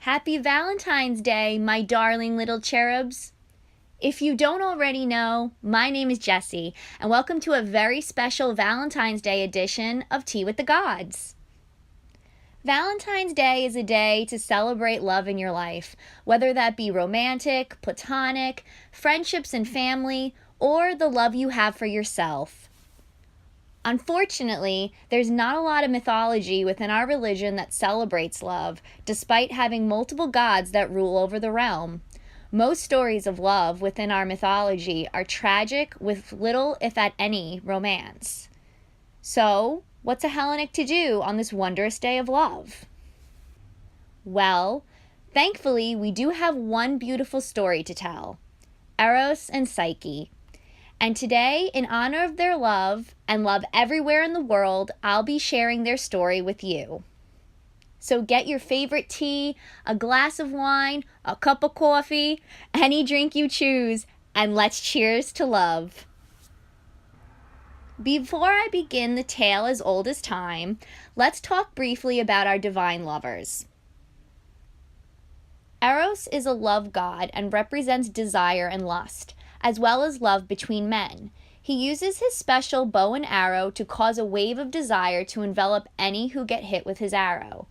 Happy Valentine's Day, my darling little cherubs. If you don't already know, my name is Jessie, and welcome to a very special Valentine's Day edition of Tea with the Gods. Valentine's Day is a day to celebrate love in your life, whether that be romantic, platonic, friendships and family, or the love you have for yourself. Unfortunately, there's not a lot of mythology within our religion that celebrates love, despite having multiple gods that rule over the realm. Most stories of love within our mythology are tragic with little, if at any, romance. So, what's a Hellenic to do on this wondrous day of love? Well, thankfully, we do have one beautiful story to tell. Eros and Psyche. And today, in honor of their love and love everywhere in the world, I'll be sharing their story with you. So get your favorite tea, a glass of wine, a cup of coffee, any drink you choose, and let's cheers to love. Before I begin the tale as old as time, let's talk briefly about our divine lovers. Eros is a love god and represents desire and lust, as well as love between men. He uses his special bow and arrow to cause a wave of desire to envelop any who get hit with his arrow.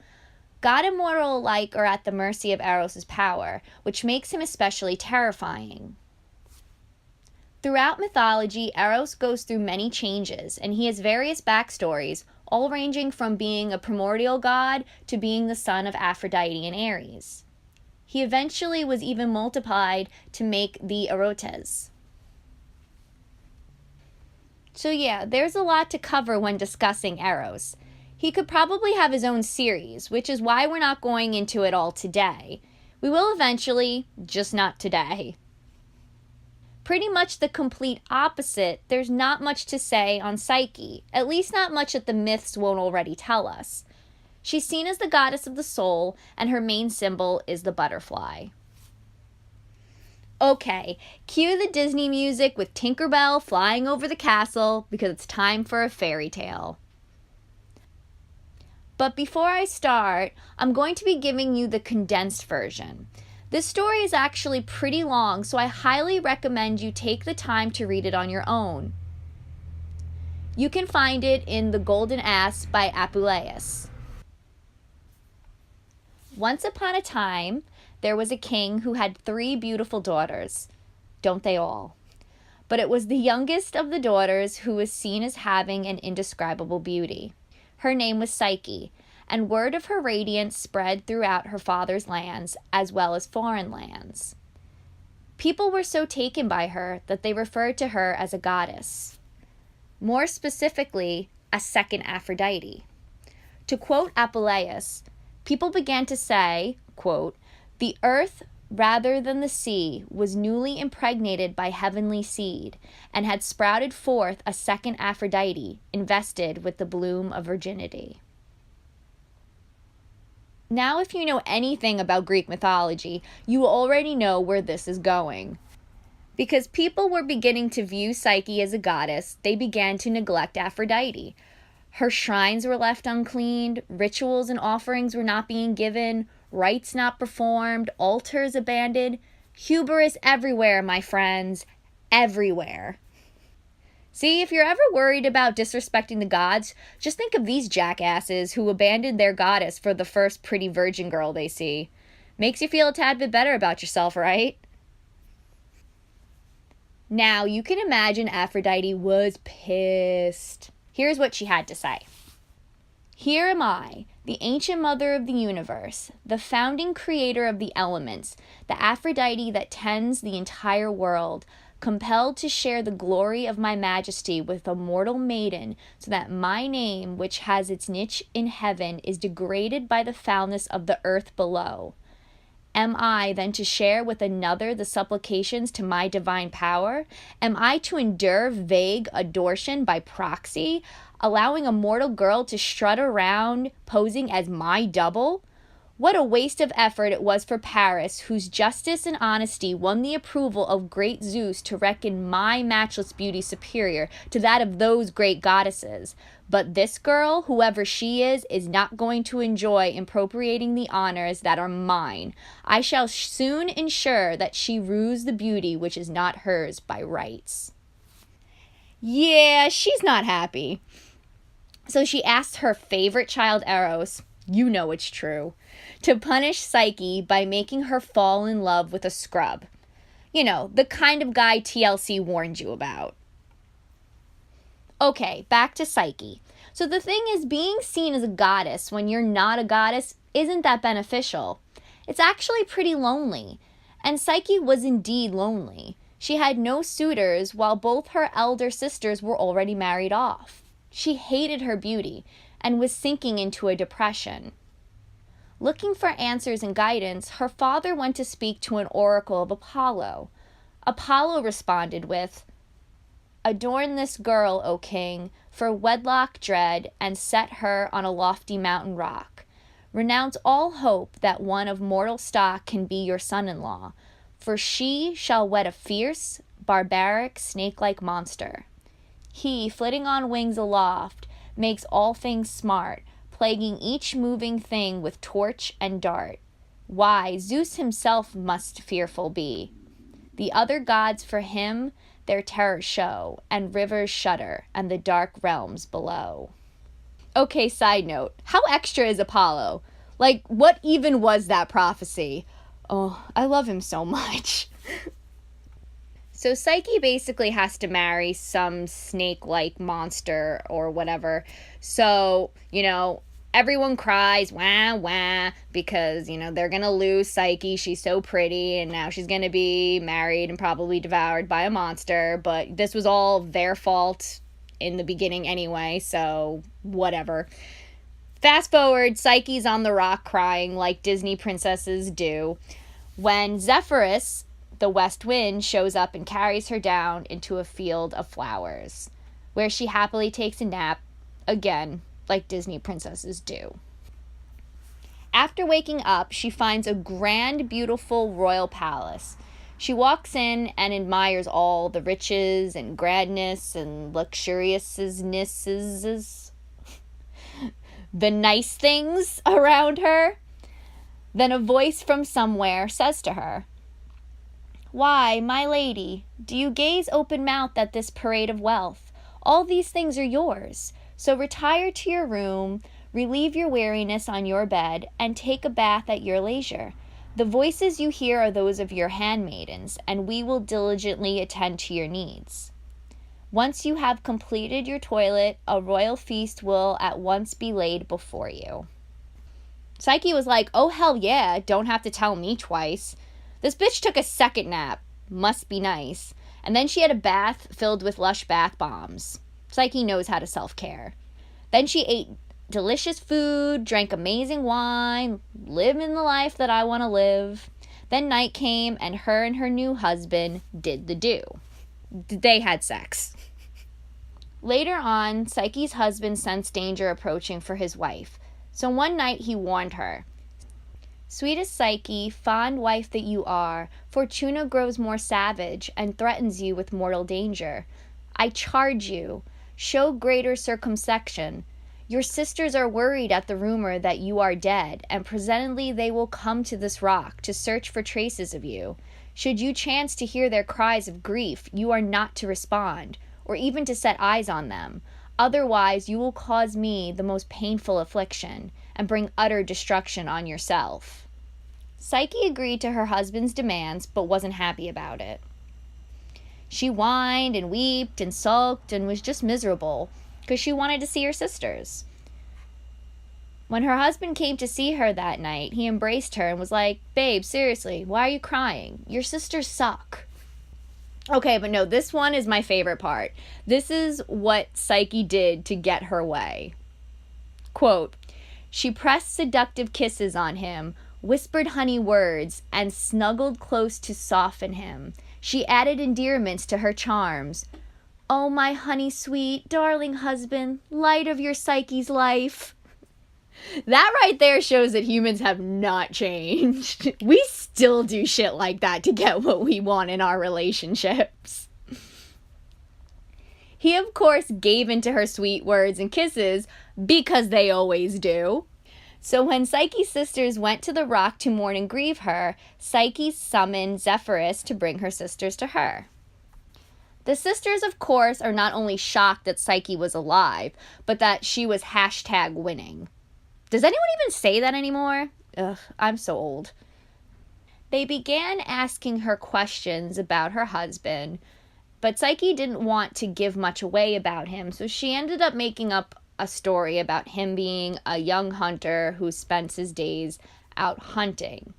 God and mortal alike are at the mercy of Eros' power, which makes him especially terrifying. Throughout mythology, Eros goes through many changes, and he has various backstories, all ranging from being a primordial god to being the son of Aphrodite and Ares. He eventually was even multiplied to make the erotes. So yeah, there's a lot to cover when discussing Eros. He could probably have his own series, which is why we're not going into it all today. We will eventually, just not today. Pretty much the complete opposite, there's not much to say on Psyche, at least not much that the myths won't already tell us. She's seen as the goddess of the soul, and her main symbol is the butterfly. Okay, cue the Disney music with Tinkerbell flying over the castle because it's time for a fairy tale. But before I start, I'm going to be giving you the condensed version. This story is actually pretty long, so I highly recommend you take the time to read it on your own. You can find it in The Golden Ass by Apuleius. Once upon a time, there was a king who had 3 beautiful daughters. Don't they all? But it was the youngest of the daughters who was seen as having an indescribable beauty. Her name was Psyche, and word of her radiance spread throughout her father's lands as well as foreign lands. People were so taken by her that they referred to her as a goddess. More specifically, a second Aphrodite. To quote Apuleius, people began to say, quote, "The earth, rather than the sea, was newly impregnated by heavenly seed, and had sprouted forth a second Aphrodite, invested with the bloom of virginity." Now, if you know anything about Greek mythology, you already know where this is going. Because people were beginning to view Psyche as a goddess, they began to neglect Aphrodite. Her shrines were left uncleaned, rituals and offerings were not being given, rites not performed, altars abandoned. Hubris everywhere, my friends. Everywhere. See, if you're ever worried about disrespecting the gods, just think of these jackasses who abandoned their goddess for the first pretty virgin girl they see. Makes you feel a tad bit better about yourself, right? Now, you can imagine Aphrodite was pissed. Here's what she had to say. "Here am I, the ancient mother of the universe, the founding creator of the elements, the Aphrodite that tends the entire world, compelled to share the glory of my majesty with a mortal maiden, so that my name, which has its niche in heaven, is degraded by the foulness of the earth below. Am I then to share with another the supplications to my divine power? Am I to endure vague adoration by proxy, allowing a mortal girl to strut around posing as my double? What a waste of effort it was for Paris, whose justice and honesty won the approval of great Zeus to reckon my matchless beauty superior to that of those great goddesses. But this girl, whoever she is not going to enjoy appropriating the honors that are mine. I shall soon ensure that she rues the beauty which is not hers by rights. Yeah, she's not happy. So she asks her favorite child, Eros, you know it's true, to punish Psyche by making her fall in love with a scrub. You know, the kind of guy TLC warned you about. Okay, back to Psyche. So the thing is, being seen as a goddess when you're not a goddess isn't that beneficial. It's actually pretty lonely. And Psyche was indeed lonely. She had no suitors while both her elder sisters were already married off. She hated her beauty and was sinking into a depression. Looking for answers and guidance, her father went to speak to an oracle of Apollo. Apollo responded with, "Adorn this girl, O king, for wedlock dread, and set her on a lofty mountain rock. Renounce all hope that one of mortal stock can be your son-in-law, for she shall wed a fierce, barbaric, snake-like monster. He, flitting on wings aloft, makes all things smart, plaguing each moving thing with torch and dart. Why, Zeus himself must fearful be. The other gods for him their terror show, and rivers shudder, and the dark realms below." Okay, side note, how extra is Apollo? Like, what even was that prophecy? Oh, I love him so much. So Psyche basically has to marry some snake-like monster or whatever. So, everyone cries, wah, wah, because, they're going to lose Psyche. She's so pretty, and now she's going to be married and probably devoured by a monster. But this was all their fault in the beginning anyway, so whatever. Fast forward, Psyche's on the rock crying like Disney princesses do, when Zephyrus, the west wind, shows up and carries her down into a field of flowers, where she happily takes a nap, again, like Disney princesses do. After waking up, she finds a grand, beautiful royal palace. She walks in and admires all the riches and grandness and luxuriousnesses, the nice things around her. Then a voice from somewhere says to her, "Why, my lady, do you gaze open-mouthed at this parade of wealth? All these things are yours. So retire to your room, relieve your weariness on your bed, and take a bath at your leisure. The voices you hear are those of your handmaidens, and we will diligently attend to your needs. Once you have completed your toilet, a royal feast will at once be laid before you." Psyche was like, oh hell yeah, don't have to tell me twice. This bitch took a second nap. Must be nice. And then she had a bath filled with lush bath bombs. Psyche knows how to self-care. Then she ate delicious food, drank amazing wine, living the life that I want to live. Then night came, and her new husband did the do. They had sex. Later on, Psyche's husband sensed danger approaching for his wife. So one night he warned her, "Sweetest Psyche, fond wife that you are, Fortuna grows more savage and threatens you with mortal danger. I charge you, show greater circumspection. Your sisters are worried at the rumor that you are dead, and presently they will come to this rock to search for traces of you. Should you chance to hear their cries of grief, you are not to respond, or even to set eyes on them. Otherwise, you will cause me the most painful affliction, and bring utter destruction on yourself." Psyche agreed to her husband's demands, but wasn't happy about it. She whined and wept and sulked and was just miserable, because she wanted to see her sisters. When her husband came to see her that night, he embraced her and was like, "Babe, seriously, why are you crying? Your sisters suck." Okay, but no, this one is my favorite part. This is what Psyche did to get her way. Quote, "She pressed seductive kisses on him, whispered honey words, and snuggled close to soften him. She added endearments to her charms. Oh, my honey sweet, darling husband, light of your Psyche's life." That right there shows that humans have not changed. We still do shit like that to get what we want in our relationships. He, of course, gave in to her sweet words and kisses because they always do. So when Psyche's sisters went to the rock to mourn and grieve her, Psyche summoned Zephyrus to bring her sisters to her. The sisters, of course, are not only shocked that Psyche was alive, but that she was #winning. Does anyone even say that anymore? Ugh, I'm so old. They began asking her questions about her husband, but Psyche didn't want to give much away about him, so she ended up making up a story about him being a young hunter who spends his days out hunting.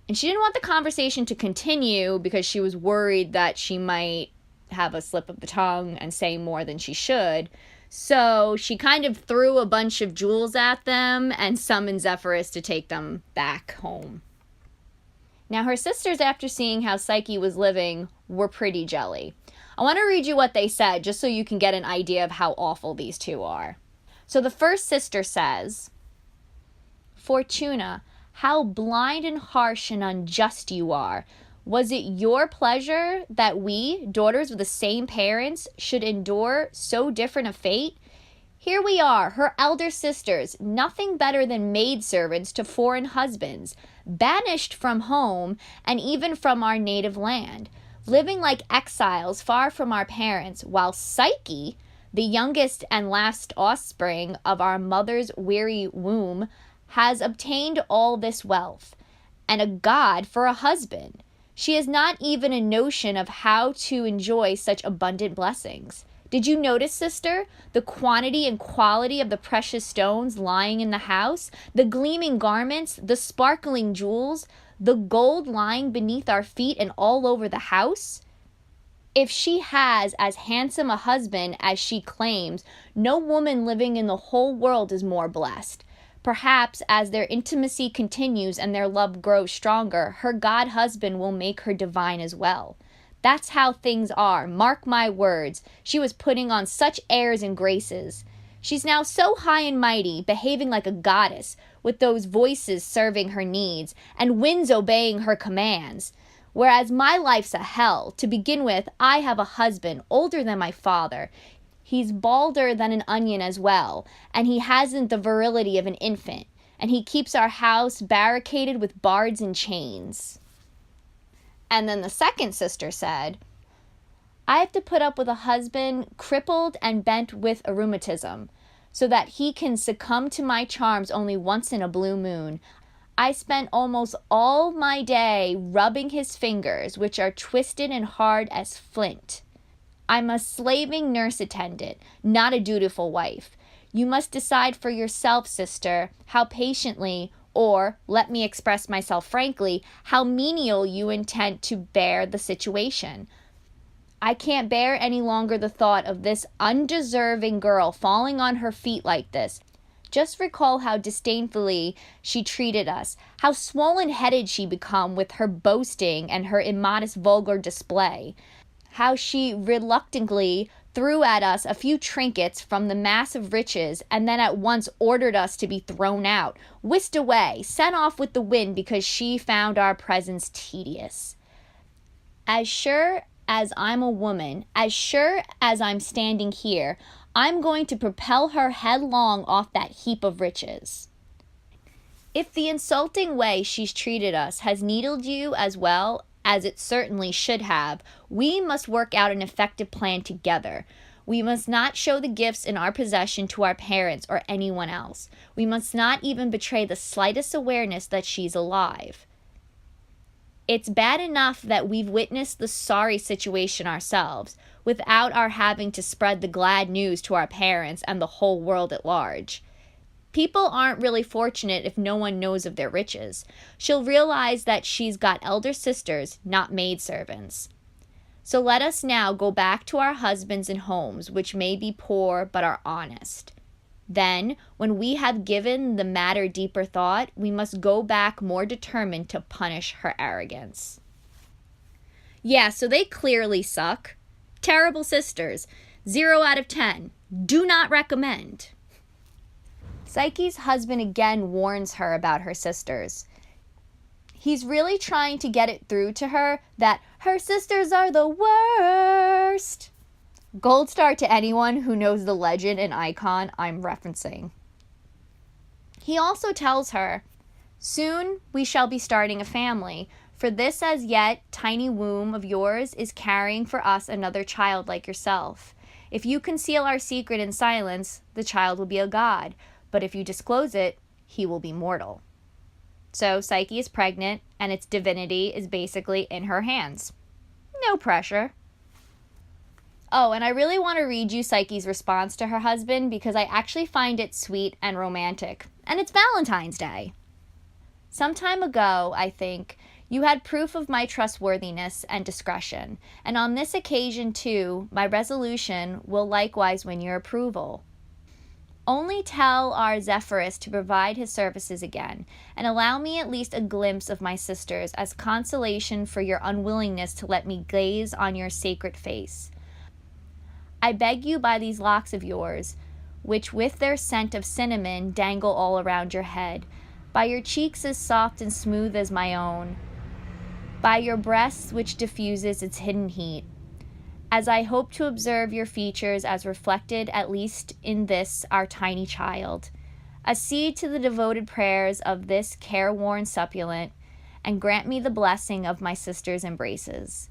And she didn't want the conversation to continue because she was worried that she might have a slip of the tongue and say more than she should. So she kind of threw a bunch of jewels at them and summoned Zephyrus to take them back home. Now her sisters, after seeing how Psyche was living, were pretty jelly. I want to read you what they said just so you can get an idea of how awful these two are. So the first sister says, "Fortuna, how blind and harsh and unjust you are. Was it your pleasure that we, daughters of the same parents, should endure so different a fate? Here we are, her elder sisters, nothing better than maidservants to foreign husbands, banished from home and even from our native land, living like exiles far from our parents, while Psyche, the youngest and last offspring of our mother's weary womb, has obtained all this wealth, and a god for a husband. She has not even a notion of how to enjoy such abundant blessings. Did you notice, sister, the quantity and quality of the precious stones lying in the house, the gleaming garments, the sparkling jewels, the gold lying beneath our feet and all over the house? If she has as handsome a husband as she claims, no woman living in the whole world is more blessed. Perhaps as their intimacy continues and their love grows stronger, her god husband will make her divine as well. That's how things are. Mark my words. She was putting on such airs and graces. She's now so high and mighty, behaving like a goddess, with those voices serving her needs, and winds obeying her commands. Whereas my life's a hell. To begin with, I have a husband older than my father. He's balder than an onion as well, and he hasn't the virility of an infant, and he keeps our house barricaded with bars and chains." And then the second sister said, "I have to put up with a husband crippled and bent with rheumatism, so that he can succumb to my charms only once in a blue moon. I spent almost all my day rubbing his fingers, which are twisted and hard as flint. I'm a slaving nurse attendant, not a dutiful wife. You must decide for yourself, sister, how patiently, or, let me express myself frankly, how menial you intend to bear the situation. I can't bear any longer the thought of this undeserving girl falling on her feet like this. Just recall how disdainfully she treated us, how swollen-headed she become with her boasting and her immodest vulgar display, how she reluctantly threw at us a few trinkets from the mass of riches and then at once ordered us to be thrown out, whisked away, sent off with the wind because she found our presence tedious. As sure as I'm a woman, as sure as I'm standing here, I'm going to propel her headlong off that heap of riches. If the insulting way she's treated us has needled you as well as it certainly should have, we must work out an effective plan together. We must not show the gifts in our possession to our parents or anyone else. We must not even betray the slightest awareness that she's alive. It's bad enough that we've witnessed the sorry situation ourselves, without our having to spread the glad news to our parents and the whole world at large. People aren't really fortunate if no one knows of their riches. She'll realize that she's got elder sisters, not maidservants. So let us now go back to our husbands and homes, which may be poor but are honest. Then, when we have given the matter deeper thought, we must go back more determined to punish her arrogance." Yeah, so they clearly suck. Terrible sisters. 0 out of 10. Do not recommend. Psyche's husband again warns her about her sisters. He's really trying to get it through to her that her sisters are the worst. Gold star to anyone who knows the legend and icon I'm referencing. He also tells her, "Soon we shall be starting a family, for this as yet tiny womb of yours is carrying for us another child like yourself. If you conceal our secret in silence, the child will be a god, but if you disclose it, he will be mortal." So Psyche is pregnant, and its divinity is basically in her hands. No pressure. Oh, and I really want to read you Psyche's response to her husband because I actually find it sweet and romantic. And it's Valentine's Day. "Some time ago, I think, you had proof of my trustworthiness and discretion, and on this occasion, too, my resolution will likewise win your approval. Only tell our Zephyrus to provide his services again, and allow me at least a glimpse of my sisters as consolation for your unwillingness to let me gaze on your sacred face. I beg you by these locks of yours, which with their scent of cinnamon dangle all around your head, by your cheeks as soft and smooth as my own, by your breasts which diffuses its hidden heat, as I hope to observe your features as reflected at least in this our tiny child, accede to the devoted prayers of this careworn suppliant, and grant me the blessing of my sister's embraces.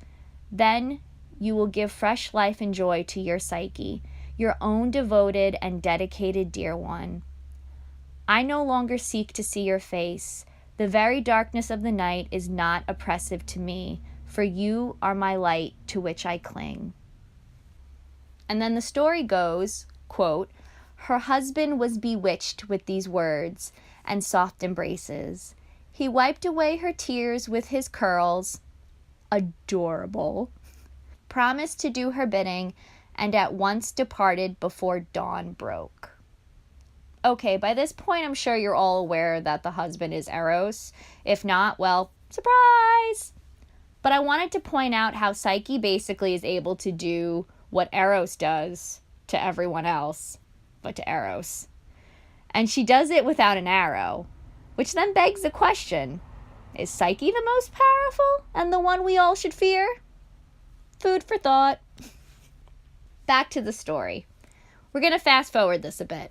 Then you will give fresh life and joy to your Psyche, your own devoted and dedicated dear one. I no longer seek to see your face. The very darkness of the night is not oppressive to me, for you are my light to which I cling." And then the story goes, quote, "Her husband was bewitched with these words and soft embraces. He wiped away her tears with his curls," adorable, "promised to do her bidding, and at once departed before dawn broke." Okay, by this point I'm sure you're all aware that the husband is Eros. If not, well, surprise! But I wanted to point out how Psyche basically is able to do what Eros does to everyone else, but to Eros. And she does it without an arrow, which then begs the question, is Psyche the most powerful and the one we all should fear? Food for thought. Back to the story. We're going to fast forward this a bit.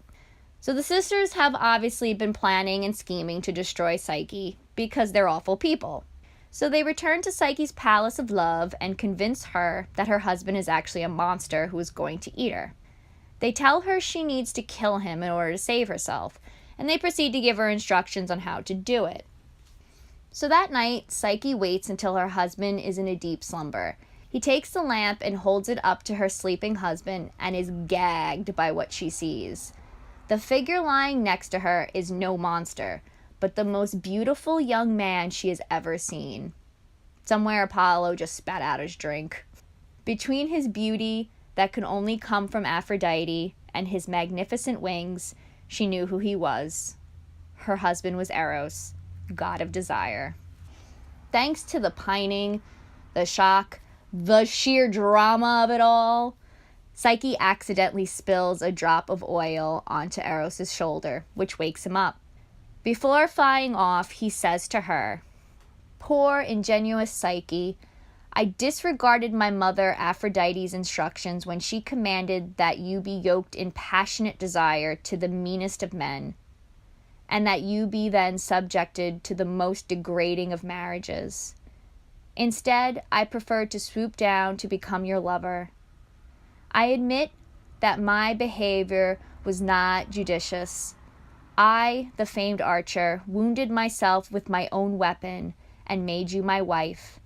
So the sisters have obviously been planning and scheming to destroy Psyche because they're awful people. So they return to Psyche's palace of love and convince her that her husband is actually a monster who is going to eat her. They tell her she needs to kill him in order to save herself, and they proceed to give her instructions on how to do it. So that night, Psyche waits until her husband is in a deep slumber. He takes the lamp and holds it up to her sleeping husband and is gagged by what she sees. The figure lying next to her is no monster, but the most beautiful young man she has ever seen. Somewhere Apollo just spat out his drink. Between his beauty that could only come from Aphrodite and his magnificent wings, she knew who he was. Her husband was Eros, god of desire. Thanks to the pining, the shock, the sheer drama of it all, Psyche accidentally spills a drop of oil onto Eros' shoulder, which wakes him up. Before flying off, he says to her, "Poor, ingenuous Psyche, I disregarded my mother Aphrodite's instructions when she commanded that you be yoked in passionate desire to the meanest of men, and that you be then subjected to the most degrading of marriages. Instead, I preferred to swoop down to become your lover. I admit that my behavior was not judicious. I, the famed archer, wounded myself with my own weapon and made you my wife,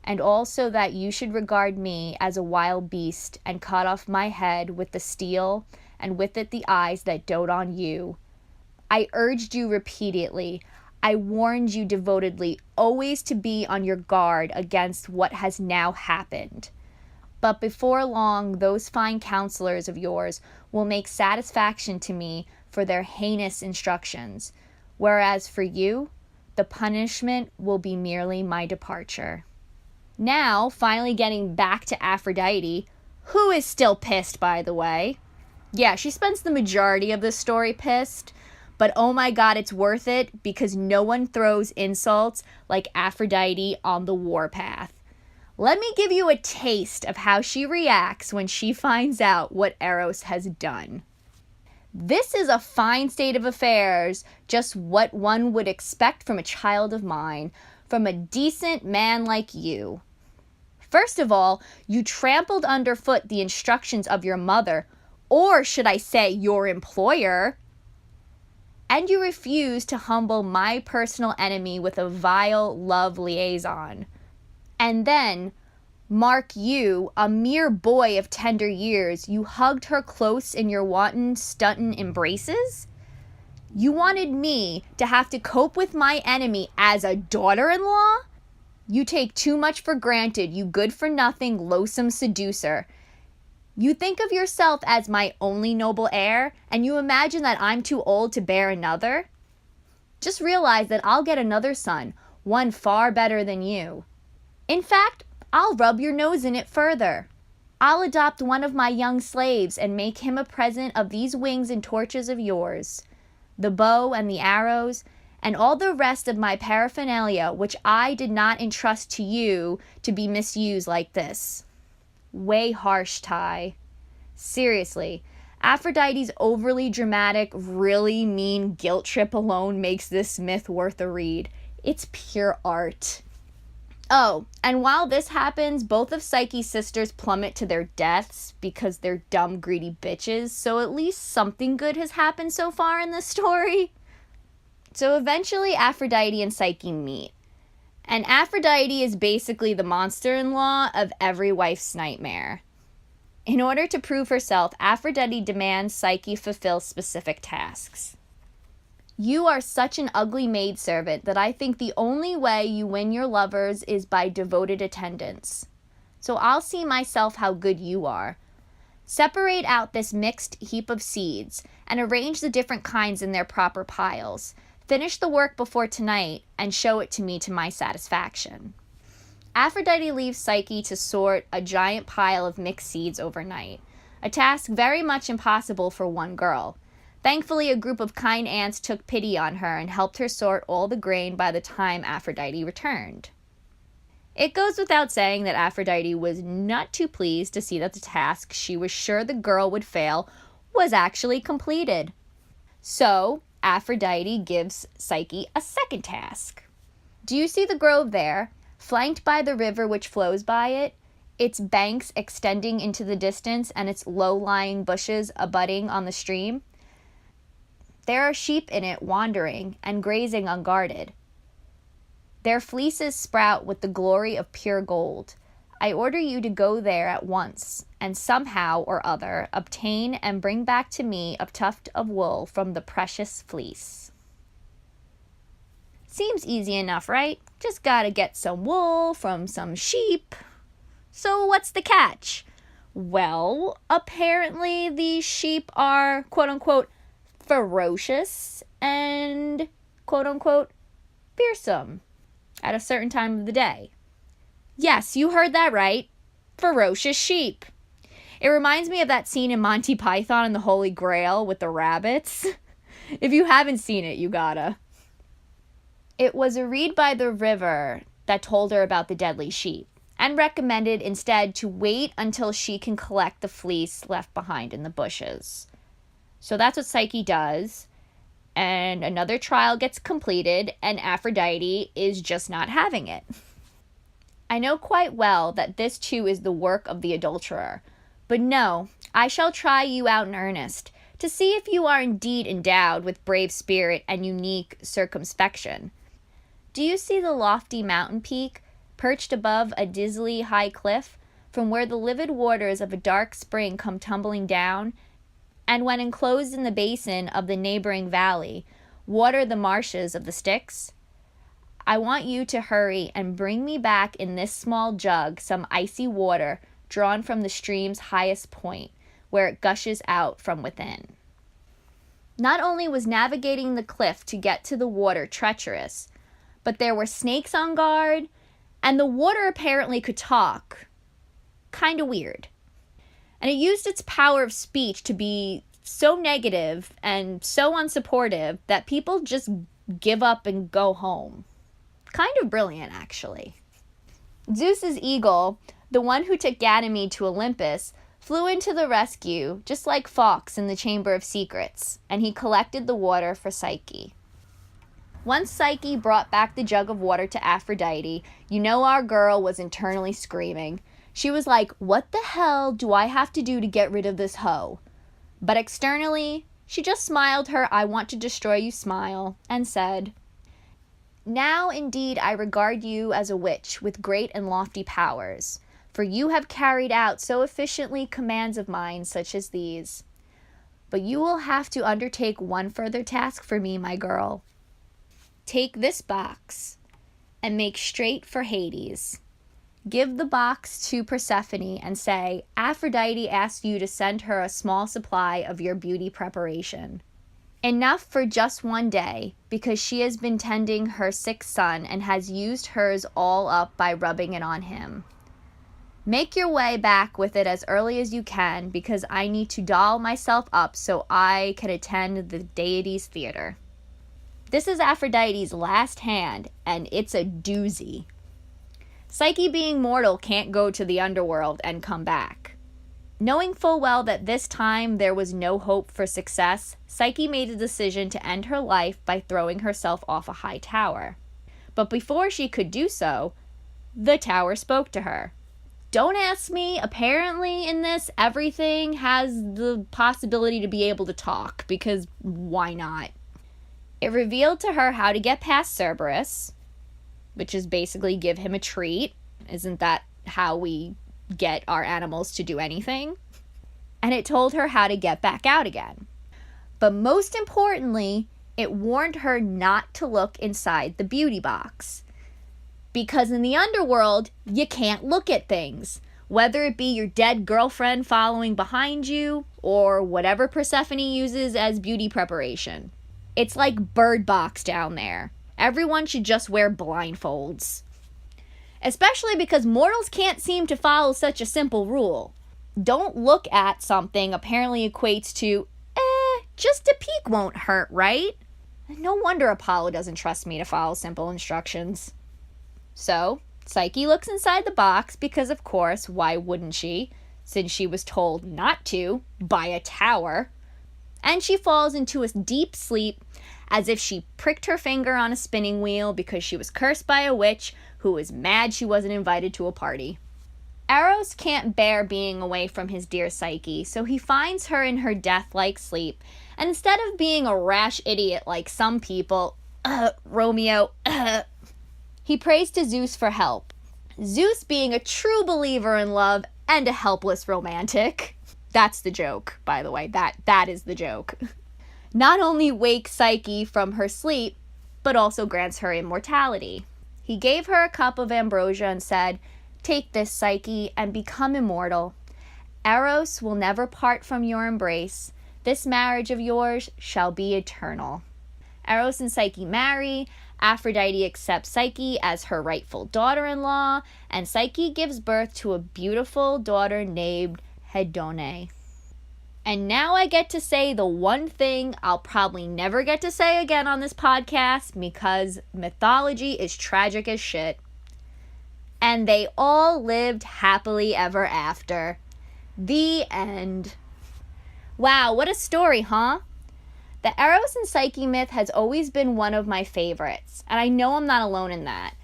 and also that you should regard me as a wild beast and cut off my head with the steel and with it the eyes that dote on you. I urged you repeatedly, I warned you devotedly, always to be on your guard against what has now happened. But before long, those fine counselors of yours will make satisfaction to me for their heinous instructions, whereas for you, the punishment will be merely my departure." Now, finally getting back to Aphrodite, who is still pissed, by the way. Yeah, she spends the majority of this story pissed, But oh my God, it's worth it because no one throws insults like Aphrodite on the warpath. Let me give you a taste of how she reacts when she finds out what Eros has done. This is a fine state of affairs, just what one would expect from a child of mine, from a decent man like you. First of all, you trampled underfoot the instructions of your mother, or should I say your employer, and you refused to humble my personal enemy with a vile love liaison. And then, mark you, a mere boy of tender years, you hugged her close in your wanton, stuntin' embraces? You wanted me to have to cope with my enemy as a daughter-in-law? You take too much for granted, you good-for-nothing, loathsome seducer. You think of yourself as my only noble heir, and you imagine that I'm too old to bear another? Just realize that I'll get another son, one far better than you. In fact, I'll rub your nose in it further. I'll adopt one of my young slaves and make him a present of these wings and torches of yours, the bow and the arrows, and all the rest of my paraphernalia which I did not entrust to you to be misused like this. Way harsh, Ty. Seriously, Aphrodite's overly dramatic, really mean guilt trip alone makes this myth worth a read. It's pure art. Oh, and while this happens, both of Psyche's sisters plummet to their deaths because they're dumb, greedy bitches, so at least something good has happened so far in this story. So eventually Aphrodite and Psyche meet. And Aphrodite is basically the monster-in-law of every wife's nightmare. In order to prove herself, Aphrodite demands Psyche fulfill specific tasks. You are such an ugly maidservant that I think the only way you win your lovers is by devoted attendance. So I'll see myself how good you are. Separate out this mixed heap of seeds and arrange the different kinds in their proper piles. Finish the work before tonight and show it to me to my satisfaction. Aphrodite leaves Psyche to sort a giant pile of mixed seeds overnight, a task very much impossible for one girl. Thankfully, a group of kind ants took pity on her and helped her sort all the grain by the time Aphrodite returned. It goes without saying that Aphrodite was not too pleased to see that the task she was sure the girl would fail was actually completed. So, Aphrodite gives Psyche a second task. Do you see the grove there, flanked by the river which flows by it, its banks extending into the distance and its low-lying bushes abutting on the stream? There are sheep in it wandering and grazing unguarded. Their fleeces sprout with the glory of pure gold. I order you to go there at once, and somehow or other obtain and bring back to me a tuft of wool from the precious fleece. Seems easy enough, right? Just gotta get some wool from some sheep. So what's the catch? Well, apparently these sheep are, quote-unquote, ferocious and, quote-unquote, fearsome at a certain time of the day. Yes, you heard that right. Ferocious sheep. It reminds me of that scene in Monty Python and the Holy Grail with the rabbits. If you haven't seen it, you gotta. It was a reed by the river that told her about the deadly sheep and recommended instead to wait until she can collect the fleece left behind in the bushes. So that's what Psyche does, and another trial gets completed, and Aphrodite is just not having it. I know quite well that this too is the work of the adulterer, but no, I shall try you out in earnest, to see if you are indeed endowed with brave spirit and unique circumspection. Do you see the lofty mountain peak, perched above a dizzily high cliff, from where the livid waters of a dark spring come tumbling down, and when enclosed in the basin of the neighboring valley, water the marshes of the Styx? I want you to hurry and bring me back in this small jug some icy water drawn from the stream's highest point, where it gushes out from within. Not only was navigating the cliff to get to the water treacherous, but there were snakes on guard, and the water apparently could talk. Kinda weird. And it used its power of speech to be so negative and so unsupportive that people just give up and go home. Kind of brilliant, actually. Zeus's eagle, the one who took Ganymede to Olympus, flew into the rescue, just like Fawkes in the Chamber of Secrets, and he collected the water for Psyche. Once Psyche brought back the jug of water to Aphrodite, you know our girl was internally screaming. She was like, "What the hell do I have to do to get rid of this hoe?" But externally, she just smiled her "I want to destroy you" smile and said, "Now indeed I regard you as a witch with great and lofty powers, for you have carried out so efficiently commands of mine such as these. But you will have to undertake one further task for me, my girl. Take this box and make straight for Hades. Give the box to Persephone and say, Aphrodite asked you to send her a small supply of your beauty preparation. Enough for just one day, because she has been tending her sick son and has used hers all up by rubbing it on him. Make your way back with it as early as you can, because I need to doll myself up so I can attend the deity's theater." This is Aphrodite's last hand, and it's a doozy. Psyche, being mortal, can't go to the underworld and come back. Knowing full well that this time there was no hope for success, Psyche made a decision to end her life by throwing herself off a high tower. But before she could do so, the tower spoke to her. Don't ask me, apparently in this, everything has the possibility to be able to talk, because why not? It revealed to her how to get past Cerberus, which is basically give him a treat. Isn't that how we get our animals to do anything? And it told her how to get back out again. But most importantly, it warned her not to look inside the beauty box. Because in the underworld, you can't look at things. Whether it be your dead girlfriend following behind you, or whatever Persephone uses as beauty preparation. It's like Bird Box down there. Everyone should just wear blindfolds. Especially because mortals can't seem to follow such a simple rule. Don't look at something apparently equates to, just a peek won't hurt, right? No wonder Apollo doesn't trust me to follow simple instructions. So, Psyche looks inside the box because, of course, why wouldn't she? Since she was told not to by a tower. And she falls into a deep sleep as if she pricked her finger on a spinning wheel because she was cursed by a witch who was mad she wasn't invited to a party. Eros can't bear being away from his dear Psyche, so he finds her in her death-like sleep, and instead of being a rash idiot like some people, Romeo, he prays to Zeus for help. Zeus, being a true believer in love and a helpless romantic, that's the joke, by the way. That is the joke. Not only wakes Psyche from her sleep, but also grants her immortality. He gave her a cup of ambrosia and said, "Take this, Psyche, and become immortal. Eros will never part from your embrace. This marriage of yours shall be eternal." Eros and Psyche marry. Aphrodite accepts Psyche as her rightful daughter-in-law, and Psyche gives birth to a beautiful daughter named Hedone. And now I get to say the one thing I'll probably never get to say again on this podcast, because mythology is tragic as shit. And they all lived happily ever after. The end. Wow, what a story, huh? The Eros and Psyche myth has always been one of my favorites, and I know I'm not alone in that.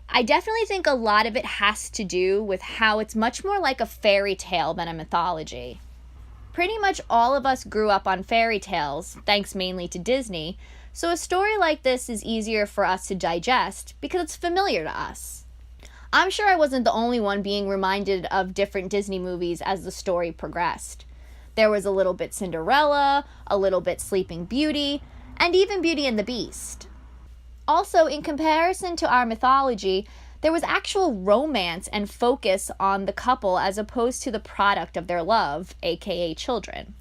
I definitely think a lot of it has to do with how it's much more like a fairy tale than a mythology. Pretty much all of us grew up on fairy tales, thanks mainly to Disney, so a story like this is easier for us to digest because it's familiar to us. I'm sure I wasn't the only one being reminded of different Disney movies as the story progressed. There was a little bit Cinderella, a little bit Sleeping Beauty, and even Beauty and the Beast. Also, in comparison to our mythology, there was actual romance and focus on the couple as opposed to the product of their love, aka children.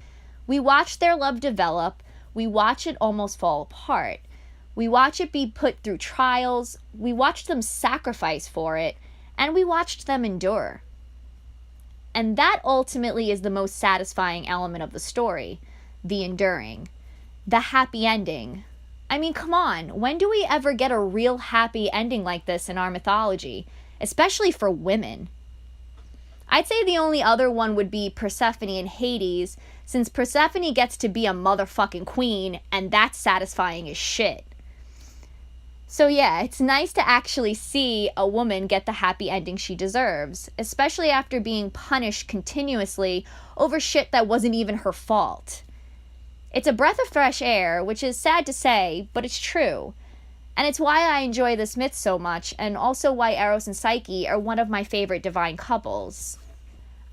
We watch their love develop, we watch it almost fall apart. We watch it be put through trials, we watch them sacrifice for it, and we watched them endure. And that ultimately is the most satisfying element of the story. the enduring, the happy ending. I mean, come on, when do we ever get a real happy ending like this in our mythology, especially for women? I'd say the only other one would be Persephone and Hades, since Persephone gets to be a motherfucking queen, and that's satisfying as shit. So yeah, it's nice to actually see a woman get the happy ending she deserves, especially after being punished continuously over shit that wasn't even her fault. It's a breath of fresh air, which is sad to say, but it's true. And it's why I enjoy this myth so much, and also why Eros and Psyche are one of my favorite divine couples.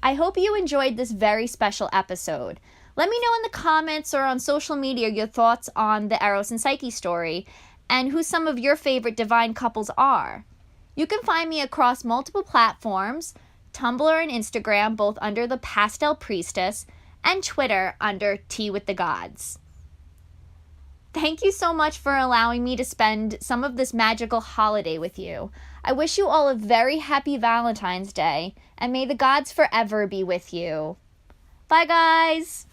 I hope you enjoyed this very special episode. Let me know in the comments or on social media your thoughts on the Eros and Psyche story, and who some of your favorite divine couples are. You can find me across multiple platforms, Tumblr and Instagram, both under the Pastel Priestess, and Twitter under Tea with the Gods. Thank you so much for allowing me to spend some of this magical holiday with you. I wish you all a very happy Valentine's Day, and may the gods forever be with you. Bye, guys!